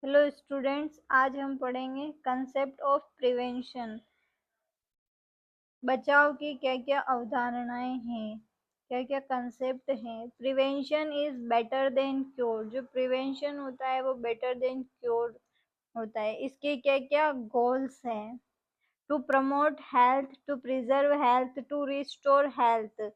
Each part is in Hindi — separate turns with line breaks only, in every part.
हेलो स्टूडेंट्स, आज हम पढ़ेंगे कंसेप्ट ऑफ प्रिवेंशन। बचाव की क्या क्या अवधारणाएं हैं, क्या क्या कंसेप्ट हैं। Prevention is better than cure. जो प्रिवेंशन होता है वो बेटर देन क्योर होता है। इसके क्या क्या गोल्स हैं? To promote health, to preserve health, to restore health.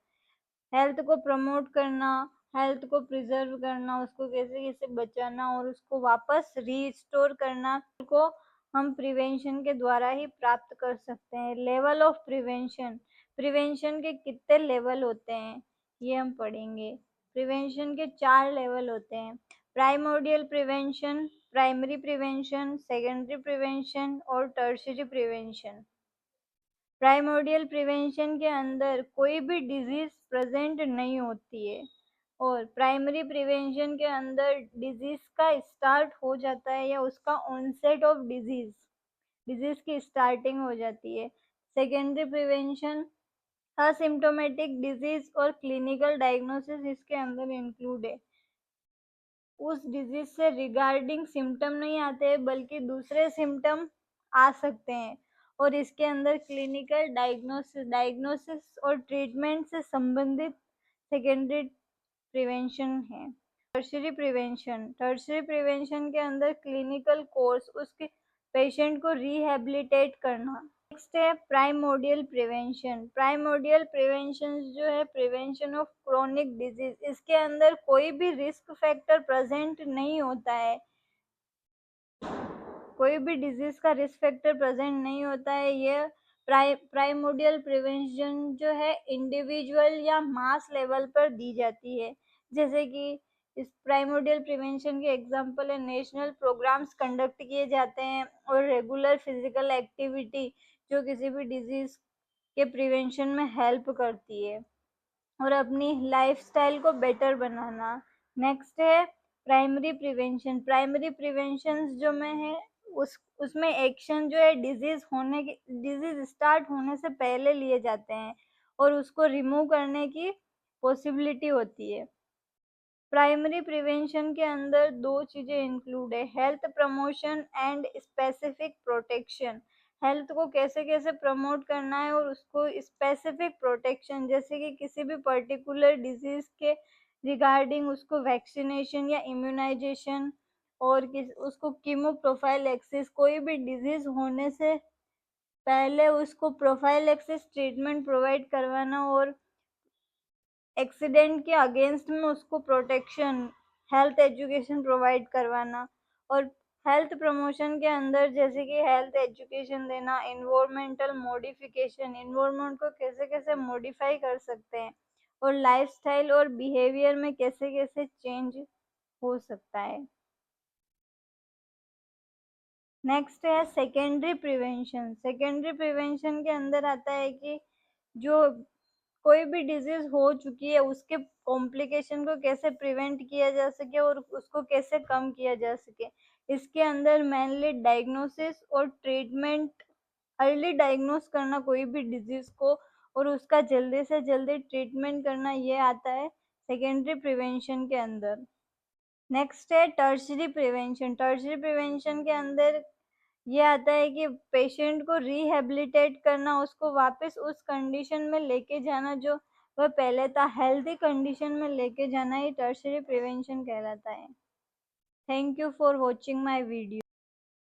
Health को प्रमोट करना, हेल्थ को प्रिजर्व करना, उसको कैसे कैसे बचाना और उसको वापस रीस्टोर करना को हम प्रिवेंशन के द्वारा ही प्राप्त कर सकते हैं। लेवल ऑफ प्रिवेंशन, प्रिवेंशन के कितने लेवल होते हैं ये हम पढ़ेंगे। प्रिवेंशन के 4 लेवल होते हैं। Primordial prevention, primary prevention, secondary prevention और टर्शियरी प्रिवेंशन। प्राइमोडियल प्रिवेंशन के अंदर कोई भी डिजीज प्रेजेंट नहीं होती है और प्राइमरी प्रिवेंशन के अंदर डिजीज का स्टार्ट हो जाता है या उसका ऑनसेट ऑफ डिजीज की स्टार्टिंग हो जाती है। सेकेंडरी प्रिवेंशन असिम्टोमेटिक डिजीज और क्लिनिकल डायग्नोसिस इसके अंदर इंक्लूड है। उस डिजीज से रिगार्डिंग सिम्टम नहीं आते बल्कि दूसरे सिम्टम आ सकते हैं और इसके अंदर क्लिनिकल डायग्नोसिस और ट्रीटमेंट से संबंधित सेकेंडरी प्रिवेंशन है। टर्शरी प्रिवेंशन के अंदर क्लिनिकल कोर्स, उसके पेशेंट को रिहेबिलिटेट करना। नेक्स्ट है प्राइमोडियल प्रिवेंशन। प्राइमोडियल प्रिवेंशन जो है प्रिवेंशन ऑफ क्रोनिक डिजीज। इसके अंदर कोई भी रिस्क फैक्टर प्रेजेंट नहीं होता है, कोई भी डिजीज का रिस्क फैक्टर प्रेजेंट नहीं होता है। ये प्राइमोडियल प्रिवेंशन जो है इंडिविजुअल या मास लेवल पर दी जाती है। जैसे कि इस प्राइमोडियल प्रिवेंशन के एग्जांपल है नेशनल प्रोग्राम्स कंडक्ट किए जाते हैं और रेगुलर फिजिकल एक्टिविटी जो किसी भी डिजीज के प्रिवेंशन में हेल्प करती है और अपनी लाइफस्टाइल को बेटर बनाना। नेक्स्ट है प्राइमरी प्रिवेंशन। प्राइमरी प्रिवेंशन जो में है उसमें एक्शन जो है डिजीज स्टार्ट होने से पहले लिए जाते हैं और उसको रिमूव करने की पॉसिबिलिटी होती है। प्राइमरी प्रिवेंशन के अंदर 2 चीजें इंक्लूड है, health promotion and specific protection. Health को कैसे कैसे प्रमोट करना है और उसको स्पेसिफिक प्रोटेक्शन, जैसे कि किसी भी पर्टिकुलर डिजीज के रिगार्डिंग उसको वैक्सीनेशन या इम्यूनाइजेशन और उसको कीमो प्रोफाइल एक्सिस, कोई भी डिजीज होने से पहले उसको प्रोफाइल एक्सिस ट्रीटमेंट प्रोवाइड करवाना और एक्सीडेंट के अगेंस्ट में उसको प्रोटेक्शन, हेल्थ एजुकेशन प्रोवाइड करवाना। और हेल्थ प्रमोशन के अंदर जैसे कि हेल्थ एजुकेशन देना, इन्वायरमेंटल मॉडिफिकेशन, इन्वायरमेंट को कैसे कैसे मॉडिफाई कर सकते हैं और लाइफस्टाइल और बिहेवियर में कैसे कैसे चेंज हो सकता है। नेक्स्ट है सेकेंडरी प्रिवेंशन। सेकेंडरी प्रिवेंशन के अंदर आता है कि जो कोई भी डिजीज हो चुकी है उसके कॉम्प्लिकेशन को कैसे प्रिवेंट किया जा सके और उसको कैसे कम किया जा सके। इसके अंदर मेनली डायग्नोसिस और ट्रीटमेंट, अर्ली डायग्नोस करना कोई भी डिजीज को और उसका जल्दी से जल्दी ट्रीटमेंट करना, ये आता है सेकेंडरी प्रिवेंशन के अंदर। नेक्स्ट है टर्शरी प्रिवेंशन। टर्शरी प्रिवेंशन के अंदर ये आता है कि पेशेंट को रिहेबिलिटेट करना, उसको वापस उस कंडीशन में लेके जाना जो वह पहले था, हेल्दी कंडीशन में लेके जाना, ये टर्शरी प्रिवेंशन कहलाता है। Thank you for watching my video.